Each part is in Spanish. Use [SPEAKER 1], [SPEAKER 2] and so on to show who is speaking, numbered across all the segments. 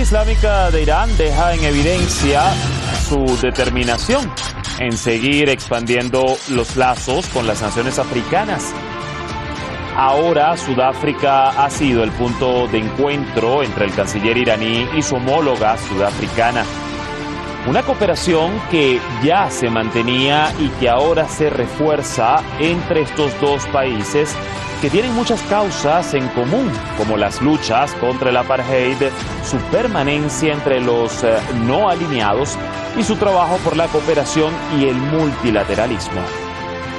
[SPEAKER 1] Islámica de Irán deja en evidencia su determinación en seguir expandiendo los lazos con las naciones africanas. Ahora Sudáfrica ha sido el punto de encuentro entre el canciller iraní y su homóloga sudafricana. Una cooperación que ya se mantenía y que ahora se refuerza entre estos dos países que tienen muchas causas en común, como las luchas contra el apartheid, su permanencia entre los no alineados y su trabajo por la cooperación y el multilateralismo.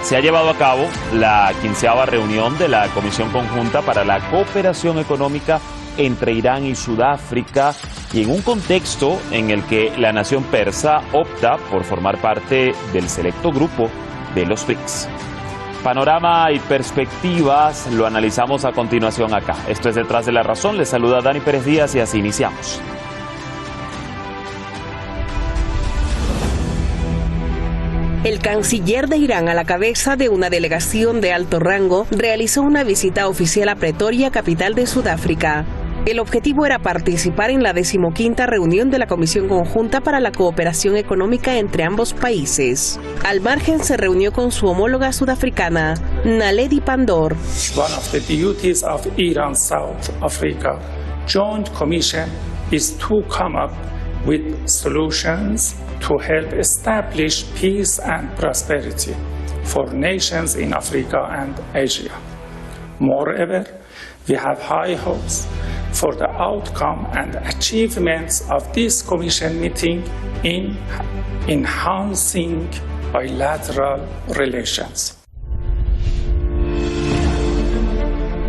[SPEAKER 1] Se ha llevado a cabo la 15ª reunión de la Comisión Conjunta para la Cooperación Económica entre Irán y Sudáfrica, y en un contexto en el que la nación persa opta por formar parte del selecto grupo de los BRICS. Panorama y perspectivas lo analizamos a continuación acá. Esto es Detrás de la Razón. Les saluda Dani Pérez Díaz y así iniciamos.
[SPEAKER 2] El canciller de Irán, a la cabeza de una delegación de alto rango, realizó una visita oficial a Pretoria, capital de Sudáfrica. El objetivo era participar en la 15ª reunión de la Comisión Conjunta para la Cooperación Económica entre ambos países. Al margen se reunió con su homóloga sudafricana, Naledi Pandor.
[SPEAKER 3] One of the duties of Iran-South Africa Joint Commission is to come up with solutions to help establish peace and prosperity for nations in Africa and Asia. Moreover, we have high hopes for the outcome and achievements of this Commission meeting in enhancing bilateral relations.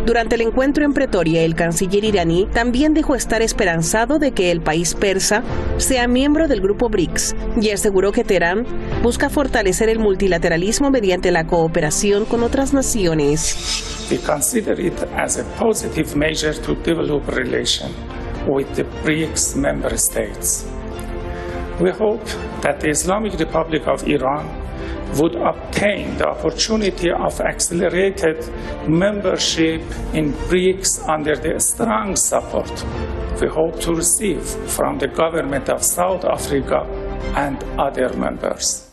[SPEAKER 2] Durante el encuentro en Pretoria, el canciller iraní también dijo estar esperanzado de que el país persa sea miembro del grupo BRICS y aseguró que Teherán busca fortalecer el multilateralismo mediante la cooperación con otras naciones.
[SPEAKER 3] We consider it as a positive measure to develop relations with the BRICS member states. We hope that the Islamic Republic of Iran would obtain the opportunity of accelerated membership in BRICS under the strong support we hope to receive from the government of South Africa and other members.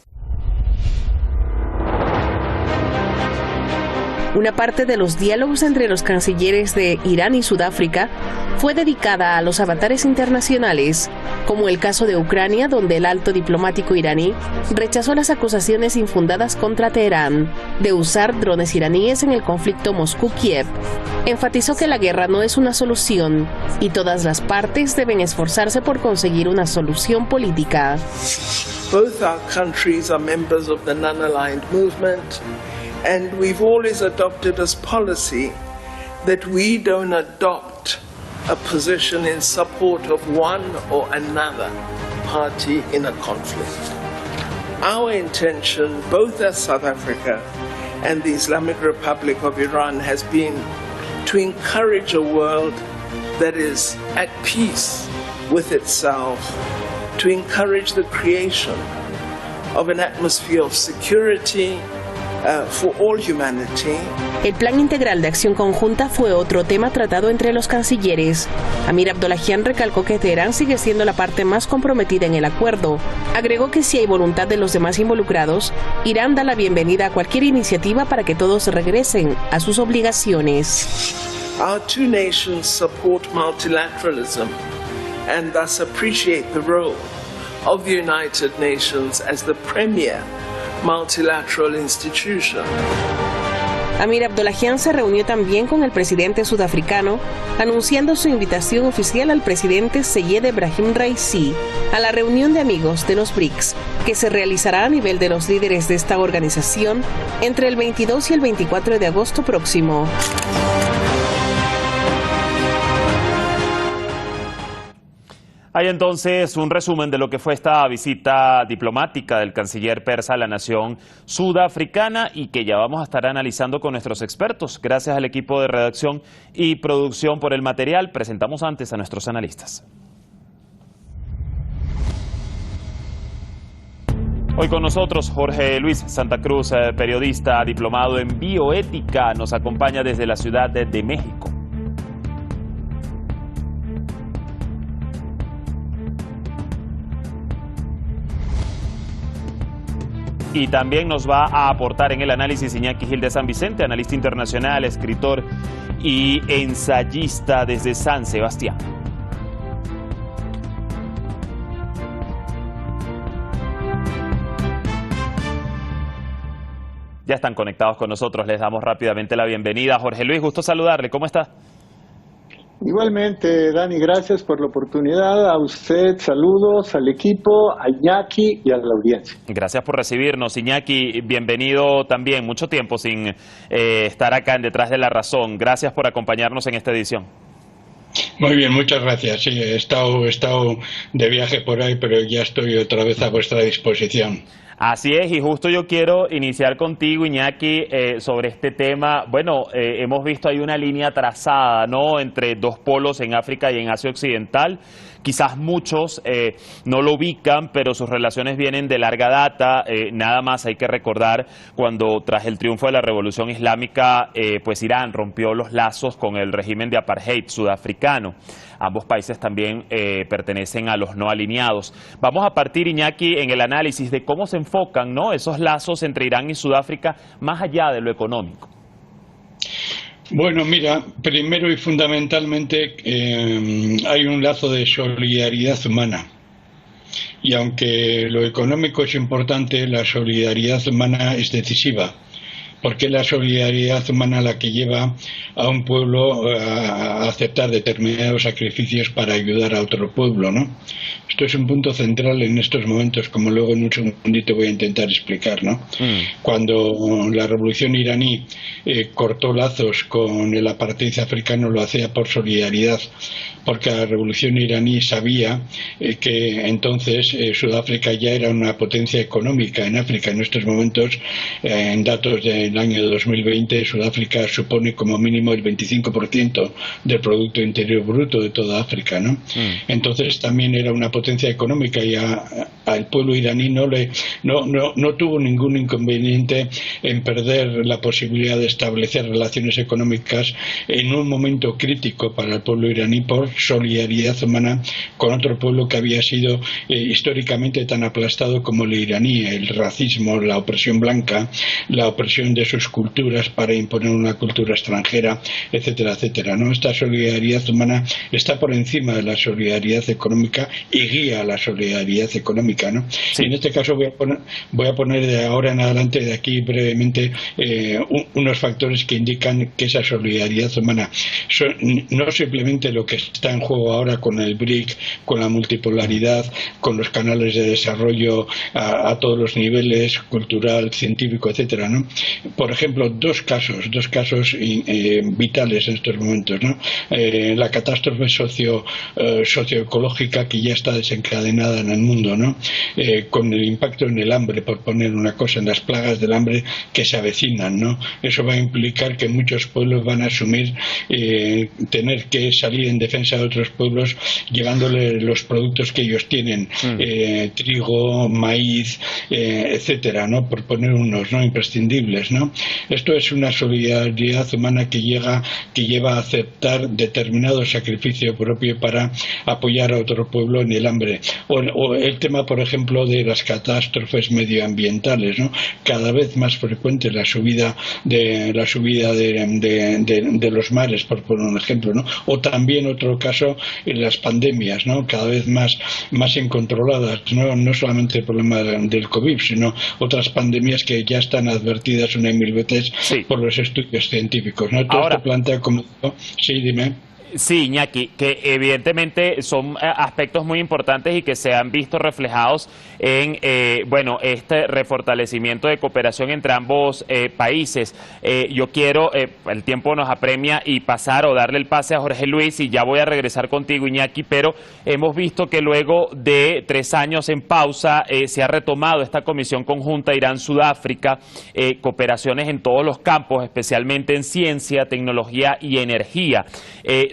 [SPEAKER 2] Una parte de los diálogos entre los cancilleres de Irán y Sudáfrica fue dedicada a los avatares internacionales, como el caso de Ucrania, donde el alto diplomático iraní rechazó las acusaciones infundadas contra Teherán de usar drones iraníes en el conflicto Moscú-Kiev. Enfatizó que la guerra no es una solución y todas las partes deben esforzarse por conseguir una solución política.
[SPEAKER 4] Both our countries are members of the non-aligned movement. And we've always adopted as policy that we don't adopt a position in support of one or another party in a conflict. Our intention, both as South Africa and the Islamic Republic of Iran, has been to encourage a world that is at peace with itself, to encourage the creation of an atmosphere of security for all humanity.
[SPEAKER 2] El Plan Integral de Acción Conjunta fue otro tema tratado entre los cancilleres. Amir Abdollahian recalcó que Teherán sigue siendo la parte más comprometida en el acuerdo. Agregó que si hay voluntad de los demás involucrados, Irán da la bienvenida a cualquier iniciativa para que todos regresen a sus obligaciones.
[SPEAKER 4] Our two nations support multilateralism and thus appreciate the role of the United Nations as the premier multilateral institution.
[SPEAKER 2] Amir Abdollahian se reunió también con el presidente sudafricano, anunciando su invitación oficial al presidente Seyed Ebrahim Raisi a la reunión de amigos de los BRICS, que se realizará a nivel de los líderes de esta organización entre el 22 y el 24 de agosto próximo.
[SPEAKER 1] Hay entonces un resumen de lo que fue esta visita diplomática del canciller persa a la nación sudafricana y que ya vamos a estar analizando con nuestros expertos. Gracias al equipo de redacción y producción por el material. Presentamos antes a nuestros analistas. Hoy con nosotros Jorge Luis Santa Cruz, periodista diplomado en bioética, nos acompaña desde la Ciudad de México. Y también nos va a aportar en el análisis Iñaki Gil de San Vicente, analista internacional, escritor y ensayista desde San Sebastián. Ya están conectados con nosotros, les damos rápidamente la bienvenida. Jorge Luis, gusto saludarle, ¿cómo está?
[SPEAKER 5] Igualmente, Dani, gracias por la oportunidad. A usted, saludos al equipo, a Iñaki y a la audiencia.
[SPEAKER 1] Gracias por recibirnos, Iñaki. Bienvenido también, mucho tiempo sin estar acá en Detrás de la Razón. Gracias por acompañarnos en esta edición.
[SPEAKER 6] Muy bien, muchas gracias. Sí, he estado de viaje por ahí, pero ya estoy otra vez a vuestra disposición.
[SPEAKER 1] Así es, y justo yo quiero iniciar contigo, Iñaki, sobre este tema. Bueno, hemos visto ahí una línea trazada, ¿no?, entre dos polos en África y en Asia Occidental. Quizás muchos no lo ubican, pero sus relaciones vienen de larga data. Nada más hay que recordar cuando tras el triunfo de la Revolución Islámica, pues Irán rompió los lazos con el régimen de apartheid sudafricano. Ambos países también pertenecen a los no alineados. Vamos a partir, Iñaki, en el análisis de cómo se enfocan, ¿no?, esos lazos entre Irán y Sudáfrica más allá de lo económico.
[SPEAKER 6] Bueno, mira, primero y fundamentalmente hay un lazo de solidaridad humana. Y aunque lo económico es importante, la solidaridad humana es decisiva. Porque es la solidaridad humana la que lleva a un pueblo a aceptar determinados sacrificios para ayudar a otro pueblo, ¿no? Esto es un punto central en estos momentos, como luego en un segundito voy a intentar explicar, ¿no? Cuando la revolución iraní cortó lazos con el apartheid africano, lo hacía por solidaridad, porque la revolución iraní sabía que entonces Sudáfrica ya era una potencia económica en África. En estos momentos, en datos del año 2020, Sudáfrica supone como mínimo el 25% del Producto Interior Bruto de toda África, ¿no? Entonces también era una potencia económica y al pueblo iraní no tuvo ningún inconveniente en perder la posibilidad de establecer relaciones económicas en un momento crítico para el pueblo iraní por solidaridad humana con otro pueblo que había sido históricamente tan aplastado como el iraní. El racismo, la opresión blanca, la opresión de sus culturas para imponer una cultura extranjera, etcétera, etcétera, ¿no? Esta solidaridad humana está por encima de la solidaridad económica y guía a la solidaridad económica, ¿no? Sí. En este caso voy a poner de ahora en adelante, de aquí brevemente, unos factores que indican que esa solidaridad humana no simplemente lo que está en juego ahora con el BRIC, con la multipolaridad, con los canales de desarrollo a todos los niveles, cultural, científico, etcétera, ¿no? Por ejemplo, dos casos vitales en estos momentos, ¿no? La catástrofe socioecológica que ya está desencadenada en el mundo, ¿no? Con el impacto en el hambre, por poner una cosa, en las plagas del hambre que se avecinan, ¿no? Eso va a implicar que muchos pueblos van a asumir tener que salir en defensa de otros pueblos llevándole los productos que ellos tienen, trigo, maíz, etcétera, ¿no? Por poner unos, ¿no?, imprescindibles, ¿no? Esto es una solidaridad humana que lleva a aceptar determinado sacrificio propio para apoyar a otro pueblo en el hambre. O el tema, por ejemplo, de las catástrofes medioambientales, ¿no? Cada vez más frecuente la subida de los mares, por poner un ejemplo, ¿no? O también otro caso, las pandemias, ¿no? Cada vez más incontroladas, no solamente el problema del COVID, sino otras pandemias que ya están advertidas una y mil veces por los estudios científicos, ¿no? Todo esto plantea como... Sí, dime.
[SPEAKER 1] Sí, Iñaki, que evidentemente son aspectos muy importantes y que se han visto reflejados en este refortalecimiento de cooperación entre ambos países. Yo quiero, el tiempo nos apremia, y pasar o darle el pase a Jorge Luis, y ya voy a regresar contigo, Iñaki, pero hemos visto que luego de 3 años en pausa se ha retomado esta comisión conjunta Irán-Sudáfrica, cooperaciones en todos los campos, especialmente en ciencia, tecnología y energía.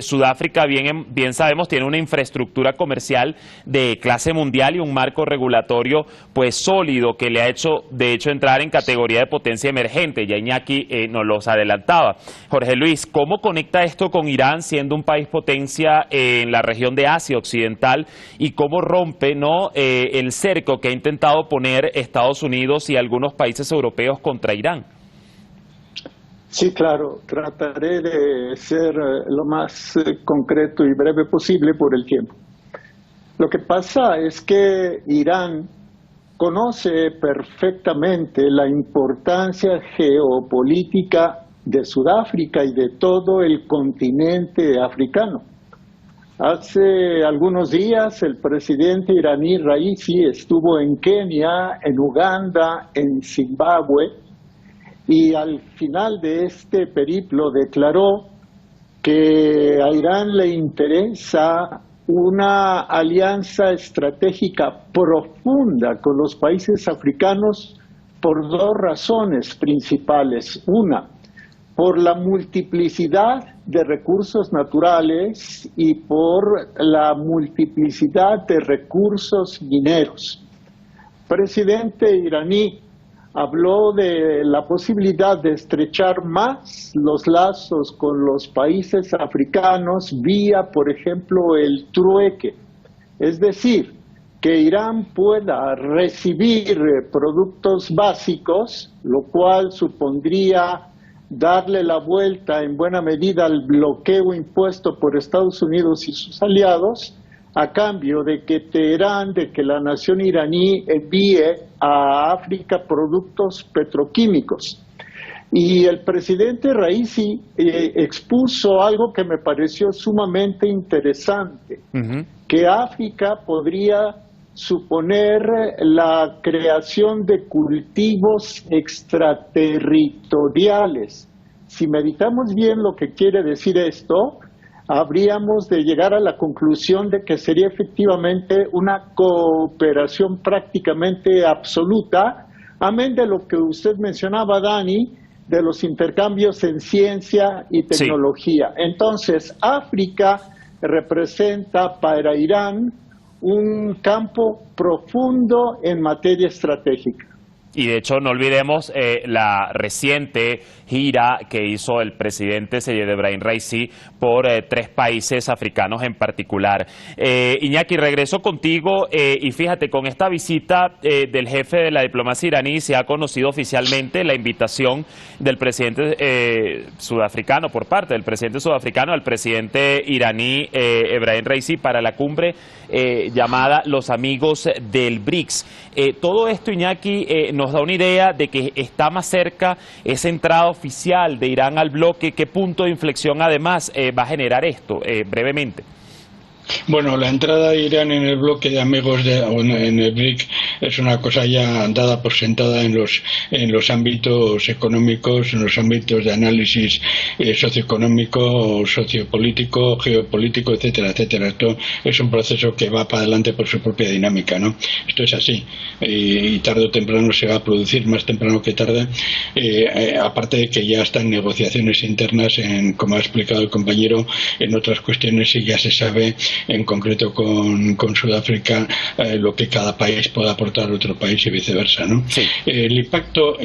[SPEAKER 1] Sudáfrica, bien sabemos, tiene una infraestructura comercial de clase mundial y un marco regulatorio pues sólido que le ha hecho, de hecho, entrar en categoría de potencia emergente. Ya Iñaki nos los adelantaba. Jorge Luis, ¿cómo conecta esto con Irán siendo un país potencia en la región de Asia Occidental y cómo rompe el cerco que ha intentado poner Estados Unidos y algunos países europeos contra Irán?
[SPEAKER 5] Sí, claro, trataré de ser lo más concreto y breve posible por el tiempo. Lo que pasa es que Irán conoce perfectamente la importancia geopolítica de Sudáfrica y de todo el continente africano. Hace algunos días el presidente iraní Raisi estuvo en Kenia, en Uganda, en Zimbabue, y al final de este periplo declaró que a Irán le interesa una alianza estratégica profunda con los países africanos por dos razones principales. Una, por la multiplicidad de recursos naturales y por la multiplicidad de recursos mineros. El presidente iraní habló de la posibilidad de estrechar más los lazos con los países africanos vía, por ejemplo, el trueque. Es decir, que Irán pueda recibir productos básicos, lo cual supondría darle la vuelta en buena medida al bloqueo impuesto por Estados Unidos y sus aliados, a cambio de que Teherán, de que la nación iraní envíe a África productos petroquímicos. Y el presidente Raisi expuso algo que me pareció sumamente interesante, que África podría suponer la creación de cultivos extraterritoriales. Si meditamos bien lo que quiere decir esto, habríamos de llegar a la conclusión de que sería efectivamente una cooperación prácticamente absoluta, amén de lo que usted mencionaba, Dani, de los intercambios en ciencia y tecnología. Sí. Entonces, África representa para Irán un campo profundo en materia estratégica.
[SPEAKER 1] Y de hecho no olvidemos la reciente gira que hizo el presidente Seyed Ebrahim Raisi por 3 países africanos en particular. Iñaki, regreso contigo y fíjate, con esta visita del jefe de la diplomacia iraní se ha conocido oficialmente la invitación del presidente sudafricano, por parte del presidente sudafricano al presidente iraní Ebrahim Raisi para la cumbre llamada Los Amigos del BRICS. Todo esto, Iñaki, nos da una idea de que está más cerca esa entrada oficial de Irán al bloque. ¿Qué punto de inflexión además va a generar esto? Brevemente.
[SPEAKER 6] Bueno, la entrada de Irán en el bloque de amigos en el BRIC es una cosa ya dada por sentada en los ámbitos económicos, en los ámbitos de análisis socioeconómico, sociopolítico, geopolítico, etcétera, etcétera. Esto es un proceso que va para adelante por su propia dinámica, ¿no? Esto es así y tarde o temprano se va a producir, más temprano que tarde, aparte de que ya están negociaciones internas, como ha explicado el compañero, en otras cuestiones y ya se sabe en concreto con Sudáfrica lo que cada país puede aportar a otro país y viceversa, ¿no? Sí. El impacto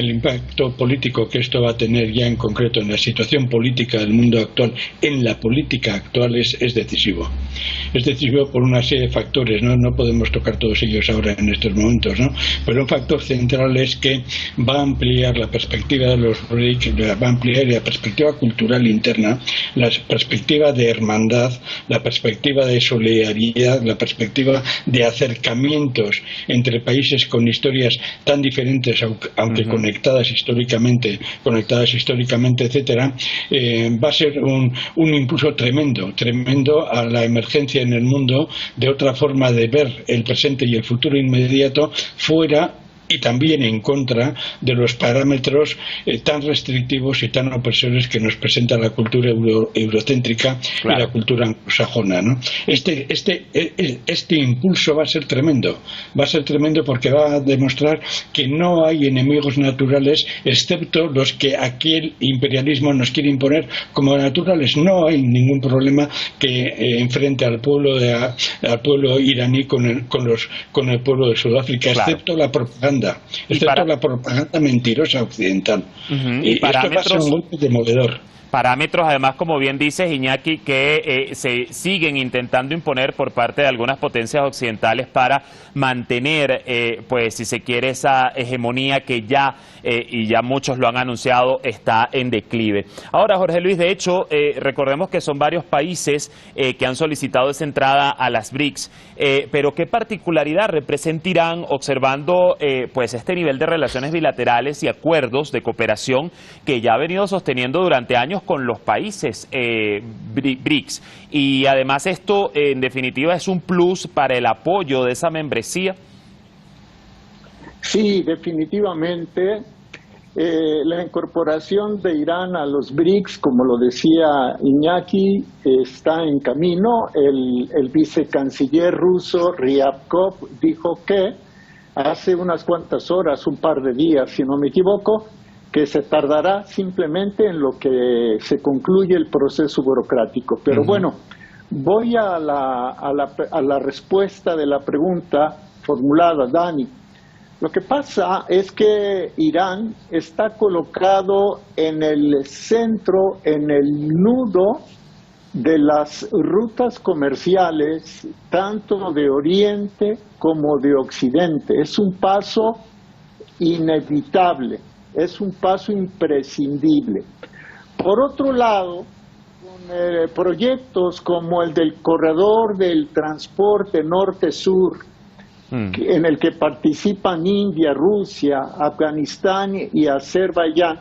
[SPEAKER 6] político que esto va a tener ya en concreto en la situación política del mundo actual, en la política actual, es decisivo. Es decisivo por una serie de factores, ¿no? No podemos tocar todos ellos ahora en estos momentos, ¿no? Pero un factor central es que va a ampliar la perspectiva de los BRIC, va a ampliar la perspectiva cultural interna, la perspectiva de hermandad, la perspectiva de solidaridad, la perspectiva de acercamientos entre países con historias tan diferentes, aunque conectadas históricamente, etcétera, va a ser un impulso tremendo a la emergencia en el mundo de otra forma de ver el presente y el futuro inmediato fuera y también en contra de los parámetros tan restrictivos y tan opresores que nos presenta la cultura eurocéntrica y la cultura anglosajona, ¿no? Este impulso va a ser tremendo porque va a demostrar que no hay enemigos naturales excepto los que aquí el imperialismo nos quiere imponer como naturales. No hay ningún problema que enfrente al pueblo iraní con el pueblo de Sudáfrica, excepto la propaganda, la propaganda mentirosa occidental. Y esto va a ser un golpe demoledor.
[SPEAKER 1] Parámetros, además, como bien dices, Iñaki, que se siguen intentando imponer por parte de algunas potencias occidentales para mantener, pues, si se quiere, esa hegemonía que ya, y ya muchos lo han anunciado, está en declive. Ahora, Jorge Luis, de hecho, recordemos que son varios países que han solicitado esa entrada a las BRICS, pero ¿qué particularidad representa Irán observando, pues, este nivel de relaciones bilaterales y acuerdos de cooperación que ya ha venido sosteniendo durante años con los países BRICS? Y además esto en definitiva es un plus para el apoyo de esa membresía.
[SPEAKER 5] Sí, definitivamente la incorporación de Irán a los BRICS, como lo decía Iñaki, está en camino. El vicecanciller ruso Ryabkov dijo que hace unas cuantas horas, un par de días si no me equivoco, que se tardará simplemente en lo que se concluye el proceso burocrático. Pero bueno, voy a la respuesta de la pregunta formulada, Dani. Lo que pasa es que Irán está colocado en el centro, en el nudo de las rutas comerciales, tanto de Oriente como de Occidente. Es un paso inevitable. Es un paso imprescindible. Por otro lado, con proyectos como el del corredor del transporte norte-sur, en el que participan India, Rusia, Afganistán y Azerbaiyán,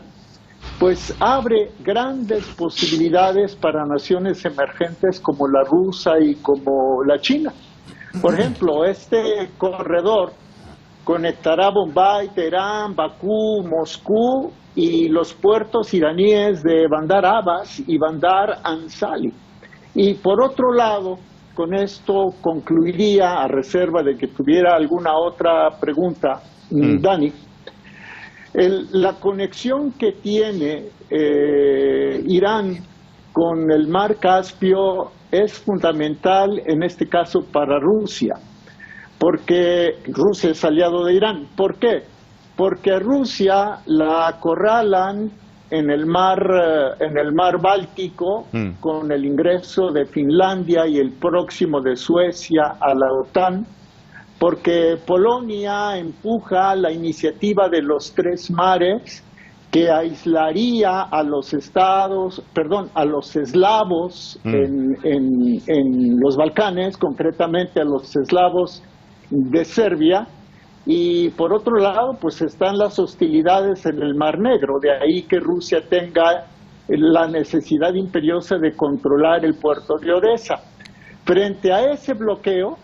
[SPEAKER 5] pues abre grandes posibilidades para naciones emergentes como la rusa y como la China. Por ejemplo, este corredor conectará Bombay, Teherán, Bakú, Moscú y los puertos iraníes de Bandar Abbas y Bandar Ansali. Y por otro lado, con esto concluiría, a reserva de que tuviera alguna otra pregunta, Dani, la conexión que tiene Irán con el mar Caspio es fundamental en este caso para Rusia. Porque Rusia es aliado de Irán. ¿Por qué? Porque a Rusia la acorralan en el mar Báltico con el ingreso de Finlandia y el próximo de Suecia a la OTAN, porque Polonia empuja la iniciativa de los tres mares que aislaría a los eslavos en los Balcanes, concretamente a los eslavos de Serbia, y por otro lado pues están las hostilidades en el Mar Negro, de ahí que Rusia tenga la necesidad imperiosa de controlar el puerto de Odessa. Frente a ese bloqueo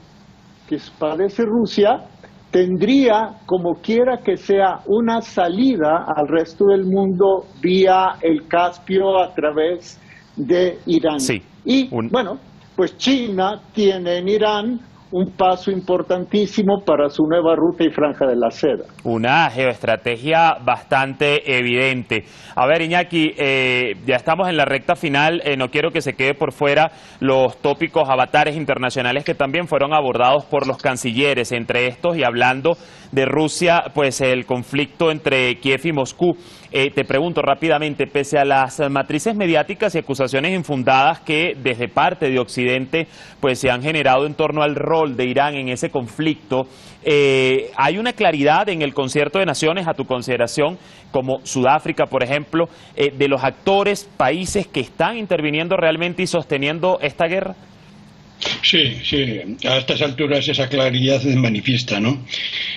[SPEAKER 5] que padece Rusia, tendría, como quiera que sea, una salida al resto del mundo vía el Caspio a través de Irán.
[SPEAKER 1] Sí.
[SPEAKER 5] Y bueno, pues China tiene en Irán un paso importantísimo para su nueva ruta y franja de la seda.
[SPEAKER 1] Una geoestrategia bastante evidente. A ver, Iñaki, ya estamos en la recta final, no quiero que se quede por fuera los tópicos avatares internacionales que también fueron abordados por los cancilleres, entre estos, y hablando de Rusia, pues el conflicto entre Kiev y Moscú. Te pregunto rápidamente, pese a las matrices mediáticas y acusaciones infundadas que desde parte de Occidente pues se han generado en torno al rol de Irán en ese conflicto, ¿hay una claridad en el concierto de naciones, a tu consideración, como Sudáfrica, por ejemplo, de los actores, países que están interviniendo realmente y sosteniendo esta guerra?
[SPEAKER 6] Sí, a estas alturas esa claridad es manifiesta, ¿no?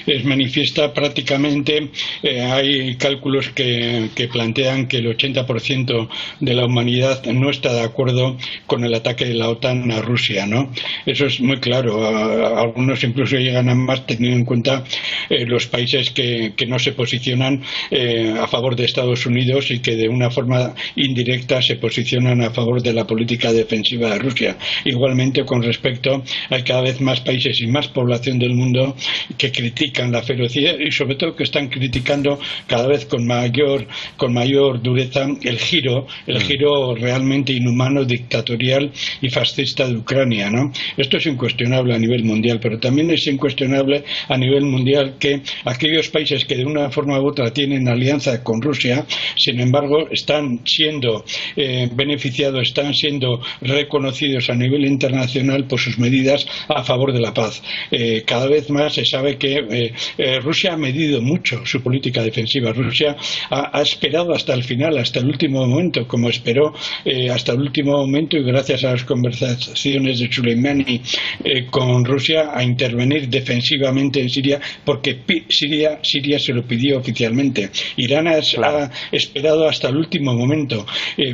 [SPEAKER 6] es manifiesta. Prácticamente hay cálculos que plantean que el 80% de la humanidad no está de acuerdo con el ataque de la OTAN a Rusia, ¿no? Eso es muy claro. Algunos incluso llegan a más teniendo en cuenta los países que no se posicionan a favor de Estados Unidos y que de una forma indirecta se posicionan a favor de la política defensiva de Rusia. Igualmente, con respecto, hay cada vez más países y más población del mundo que critican la ferocidad y sobre todo que están criticando cada vez con mayor dureza el giro realmente inhumano, dictatorial y fascista de Ucrania, ¿no? Esto es incuestionable a nivel mundial, pero también es incuestionable a nivel mundial que aquellos países que de una forma u otra tienen alianza con Rusia, sin embargo, están siendo beneficiados, están siendo reconocidos a nivel internacional por sus medidas a favor de la paz. Cada vez más se sabe que Rusia ha medido mucho su política defensiva. Rusia ha esperado hasta el final, hasta el último momento, como esperó hasta el último momento, y gracias a las conversaciones de Soleimani con Rusia, a intervenir defensivamente en Siria, porque Siria se lo pidió oficialmente. Irán ha esperado hasta el último momento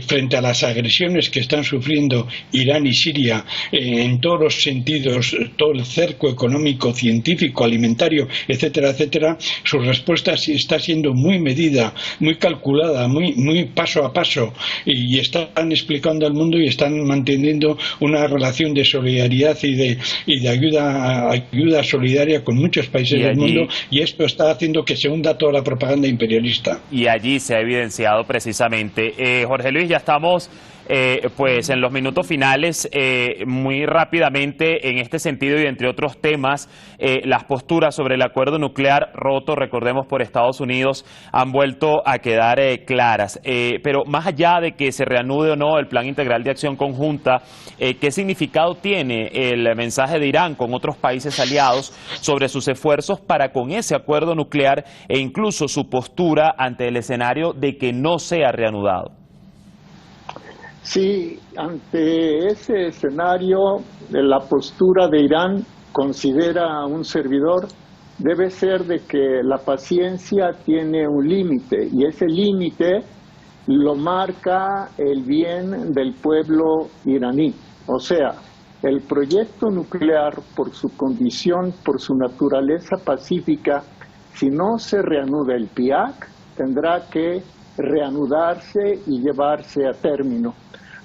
[SPEAKER 6] frente a las agresiones que están sufriendo Irán y Siria en todos los sentidos, todo el cerco económico, científico, alimentario, etcétera, etcétera. Su respuesta está siendo muy medida, muy calculada, muy paso a paso, y están explicando al mundo y están manteniendo una relación de solidaridad y de ayuda solidaria con muchos países del mundo, y esto está haciendo que se hunda toda la propaganda imperialista.
[SPEAKER 1] Y allí se ha evidenciado precisamente. Jorge Luis, ya estamos pues en los minutos finales. Muy rápidamente en este sentido y entre otros temas, las posturas sobre el acuerdo nuclear roto, recordemos, por Estados Unidos, han vuelto a quedar claras. Pero más allá de que se reanude o no el Plan Integral de Acción Conjunta, ¿qué significado tiene el mensaje de Irán con otros países aliados sobre sus esfuerzos para con ese acuerdo nuclear e incluso su postura ante el escenario de que no sea reanudado?
[SPEAKER 5] Sí, ante ese escenario, la postura de Irán, considera un servidor, debe ser de que la paciencia tiene un límite, y ese límite lo marca el bien del pueblo iraní. O sea, el proyecto nuclear, por su condición, por su naturaleza pacífica, si no se reanuda el PIAC, tendrá que reanudarse y llevarse a término.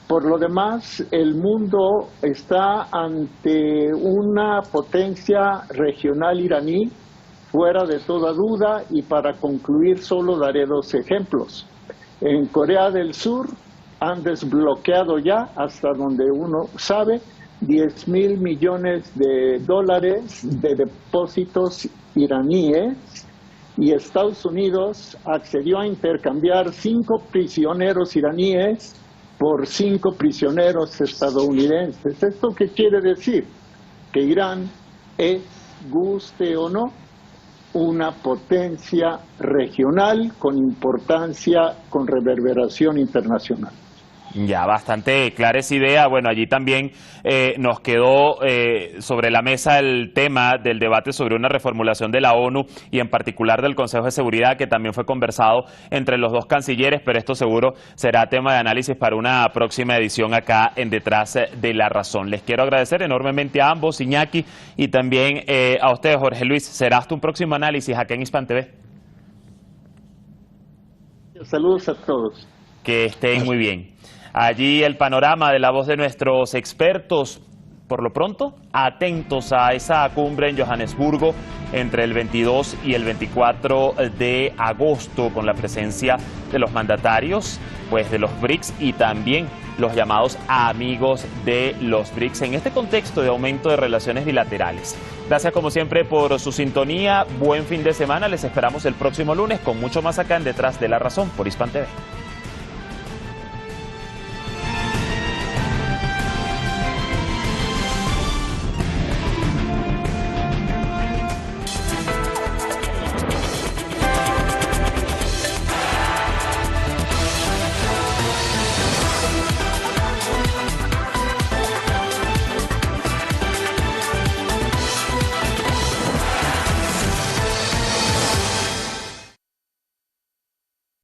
[SPEAKER 5] Por lo demás, el mundo está ante una potencia regional iraní, fuera de toda duda, y para concluir solo daré dos ejemplos. En Corea del Sur han desbloqueado ya, hasta donde uno sabe, 10.000 millones de dólares de depósitos iraníes, y Estados Unidos accedió a intercambiar 5 prisioneros iraníes por 5 prisioneros estadounidenses. ¿Esto qué quiere decir? Que Irán es, guste o no, una potencia regional con importancia, con reverberación internacional.
[SPEAKER 1] Ya, bastante clara esa idea. Bueno, allí también nos quedó sobre la mesa el tema del debate sobre una reformulación de la ONU y en particular del Consejo de Seguridad, que también fue conversado entre los dos cancilleres, pero esto seguro será tema de análisis para una próxima edición acá en Detrás de la Razón. Les quiero agradecer enormemente a ambos, Iñaki, y también a ustedes, Jorge Luis. Será hasta un próximo análisis acá en Hispan TV.
[SPEAKER 5] Saludos a todos.
[SPEAKER 1] Que estén muy bien. Allí el panorama de la voz de nuestros expertos. Por lo pronto, atentos a esa cumbre en Johannesburgo entre el 22 y el 24 de agosto, con la presencia de los mandatarios pues de los BRICS y también los llamados amigos de los BRICS en este contexto de aumento de relaciones bilaterales. Gracias como siempre por su sintonía, buen fin de semana, les esperamos el próximo lunes con mucho más acá en Detrás de la Razón por Hispan TV.